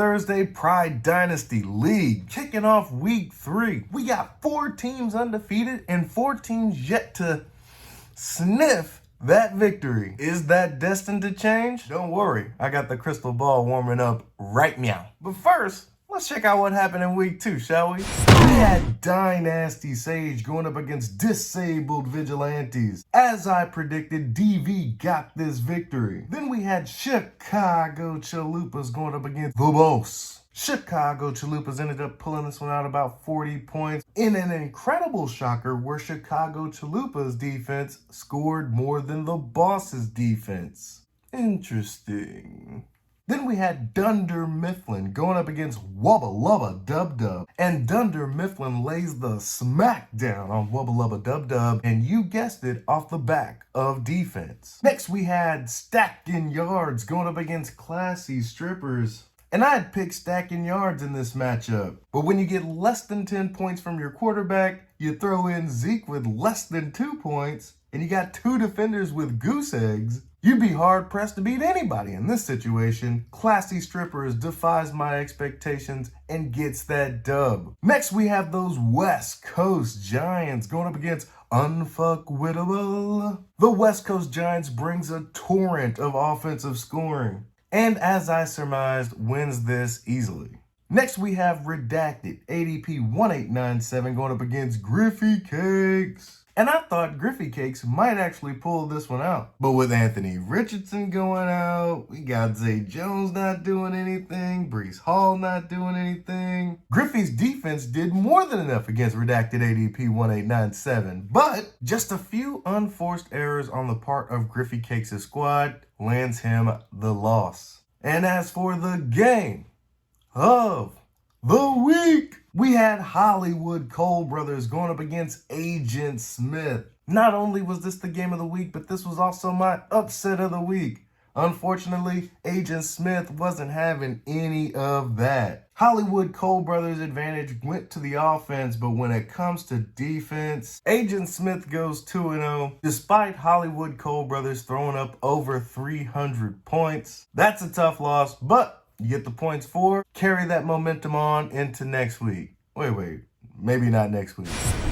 Thursday Pride Dynasty League, kicking off week 3. We got 4 teams undefeated and 4 teams yet to sniff that victory. Is that destined to change? Don't worry, I got the crystal ball warming up right meow. But first, let's check out what happened in week 2, shall we? We had Dynasty Sage going up against Disabled Vigilantes. As I predicted, DV got this victory. Then we had Chicago Chalupas going up against the Boss. Chicago Chalupas ended up pulling this one out about 40 points in an incredible shocker where Chicago Chalupas defense scored more than the Boss's defense. Interesting. Then we had Dunder Mifflin going up against Wubba Lubba Dub Dub. And Dunder Mifflin lays the smackdown on Wubba Lubba Dub Dub. And you guessed it, off the back of defense. Next we had Stacking Yards going up against Classy Strippers. And I had picked Stacking Yards in this matchup. But when you get less than 10 points from your quarterback, you throw in Zeke with less than 2 points, and you got 2 defenders with goose eggs, you'd be hard-pressed to beat anybody in this situation. Classy Strippers defies my expectations and gets that dub. Next, we have those West Coast Giants going up against Unfuckwittable. The West Coast Giants brings a torrent of offensive scoring, and as I surmised, wins this easily. Next, we have Redacted, ADP 1897 going up against Griffey Cakes. And I thought Griffey Cakes might actually pull this one out. But with Anthony Richardson going out, we got Zay Jones not doing anything, Breece Hall not doing anything. Griffey's defense did more than enough against Redacted ADP 1897. But just a few unforced errors on the part of Griffey Cakes' squad lands him the loss. And as for the game of the week, we had Hollywood Cole Brothers going up against Agent Smith. Not only was this the game of the week, but this was also my upset of the week. Unfortunately, Agent Smith wasn't having any of that. Hollywood Cole Brothers' advantage went to the offense, but when it comes to defense, Agent Smith goes 2-0, despite Hollywood Cole Brothers throwing up over 300 points. That's a tough loss, but you get the points for, carry that momentum on into next week. Wait, maybe not next week.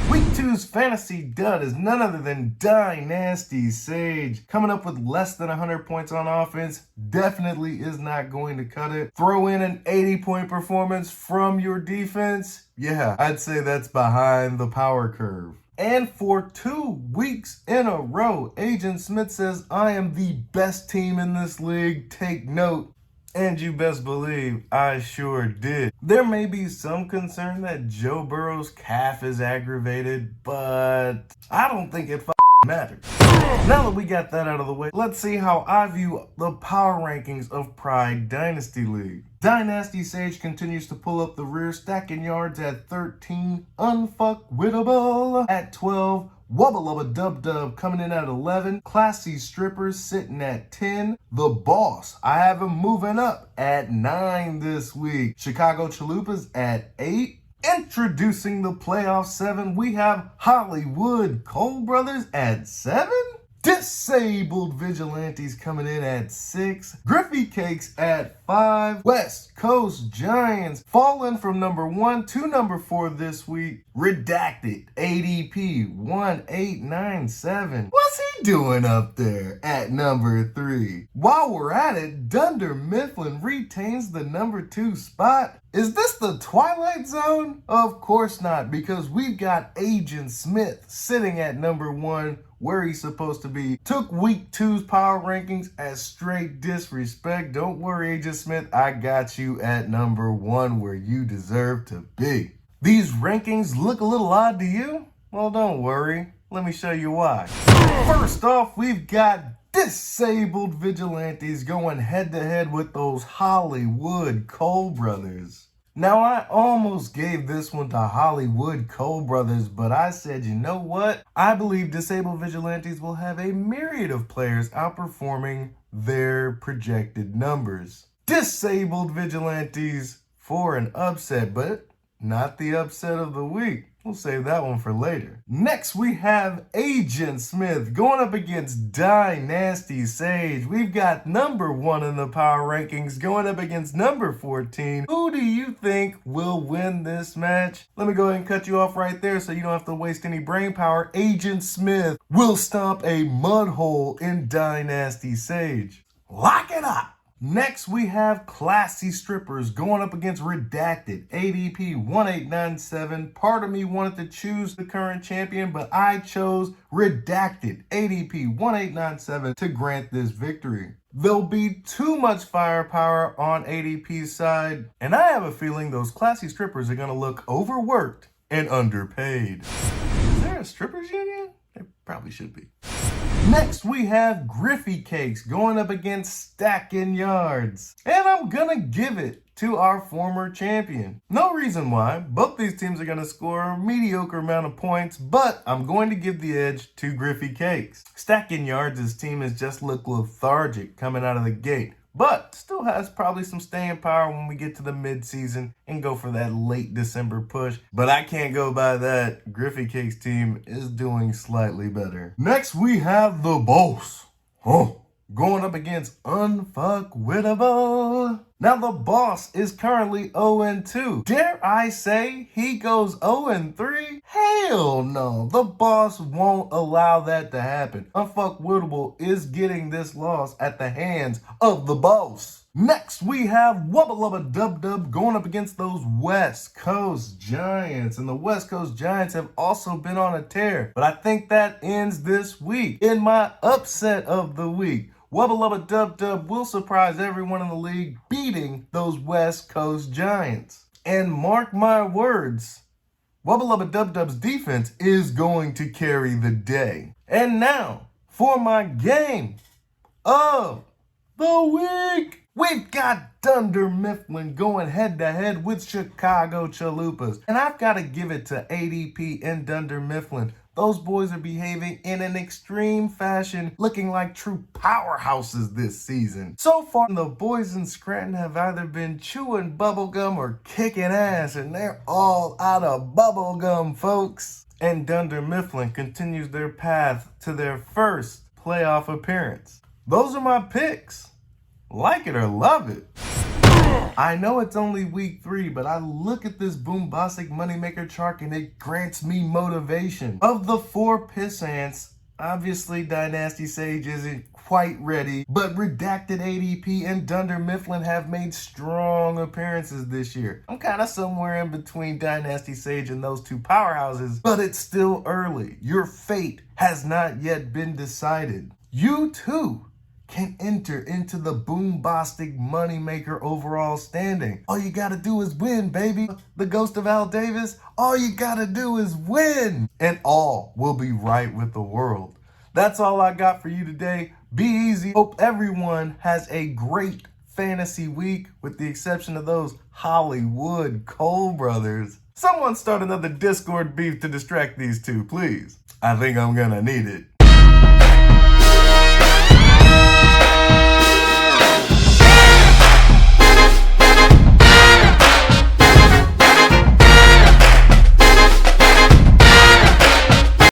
Week 2's fantasy dud is none other than Dynasty Sage. Coming up with less than 100 points on offense definitely is not going to cut it. Throw in an 80-point performance from your defense. Yeah, I'd say that's behind the power curve. And for 2 weeks in a row, Agent Smith says, I am the best team in this league. Take note. And you best believe I sure did. There may be some concern that Joe Burrow's calf is aggravated, but I don't think it matters. Now that we got that out of the way, let's see how I view the power rankings of Pride Dynasty League. Dynasty Sage continues to pull up the rear, Stacking Yards at 13, Unfuckwittable at 12, Wubba Lubba Dub Dub coming in at 11. Classy Strippers sitting at 10. The Boss, I have him moving up at 9 this week. Chicago Chalupas at 8. Introducing the playoff 7, we have Hollywood Cole Brothers at 7. Disabled Vigilantes coming in at 6. Griffey Cakes at 5. West Coast Giants falling from number 1 to number 4 this week. Redacted ADP 1897. What's he doing up there at number 3? While we're at it, Dunder Mifflin retains the number 2 spot. Is this the Twilight Zone? Of course not, because we've got Agent Smith sitting at number 1 where he's supposed to be. Took week 2's power rankings as straight disrespect. Don't worry, Agent Smith, I got you at number 1 where you deserve to be. These rankings look a little odd to you? Well, don't worry. Let me show you why. First off, we've got Disabled Vigilantes going head-to-head with those Hollywood Cole Brothers. Now, I almost gave this one to Hollywood Cole Brothers, but I said, you know what? I believe Disabled Vigilantes will have a myriad of players outperforming their projected numbers. Disabled Vigilantes for an upset, but not the upset of the week. We'll save that one for later. Next, we have Agent Smith going up against Dynasty Sage. We've got number 1 in the power rankings going up against number 14. Who do you think will win this match? Let me go ahead and cut you off right there so you don't have to waste any brain power. Agent Smith will stomp a mud hole in Dynasty Sage. Lock it up! Next, we have Classy Strippers going up against Redacted, ADP 1897. Part of me wanted to choose the current champion, but I chose Redacted, ADP 1897 to grant this victory. There'll be too much firepower on ADP's side, and I have a feeling those Classy Strippers are going to look overworked and underpaid. Is there a strippers union? There probably should be. Next, we have Griffey Cakes going up against Stacking Yards. And I'm gonna give it to our former champion. No reason why. Both these teams are gonna score a mediocre amount of points, but I'm going to give the edge to Griffey Cakes. Stacking Yards' team has just looked lethargic coming out of the gate, but still has probably some staying power when we get to the mid-season and go for that late December push. But I can't go by that. Griffey Cake's team is doing slightly better. Next, we have the Boss. Going up against Unfuckwittable. Now, the Boss is currently 0-2. Dare I say he goes 0-3? Hell no. The Boss won't allow that to happen. Unfuckwittable is getting this loss at the hands of the Boss. Next, we have Wubba Lubba Dub Dub going up against those West Coast Giants. And the West Coast Giants have also been on a tear. But I think that ends this week. In my upset of the week, Wubba Lubba Dub Dub will surprise everyone in the league, beating those West Coast Giants. And mark my words, Wubba Lubba Dub Dub's defense is going to carry the day. And now, for my game of the week, we've got Dunder Mifflin going head-to-head with Chicago Chalupas. And I've got to give it to ADP and Dunder Mifflin. Those boys are behaving in an extreme fashion, looking like true powerhouses this season. So far, the boys in Scranton have either been chewing bubblegum or kicking ass, and they're all out of bubblegum, folks. And Dunder Mifflin continues their path to their first playoff appearance. Those are my picks. Like it or love it. I know it's only week 3, but I look at this Boombastic Moneymaker chart and it grants me motivation. Of the 4 pissants, obviously Dynasty Sage isn't quite ready, but Redacted ADP and Dunder Mifflin have made strong appearances this year. I'm kind of somewhere in between Dynasty Sage and those 2 powerhouses, but it's still early. Your fate has not yet been decided. You too can enter into the Boombastic Moneymaker overall standing. All you gotta do is win, baby. The ghost of Al Davis, all you gotta do is win. And all will be right with the world. That's all I got for you today. Be easy. Hope everyone has a great fantasy week, with the exception of those Hollywood Cole brothers. Someone start another Discord beef to distract these two, please. I think I'm gonna need it.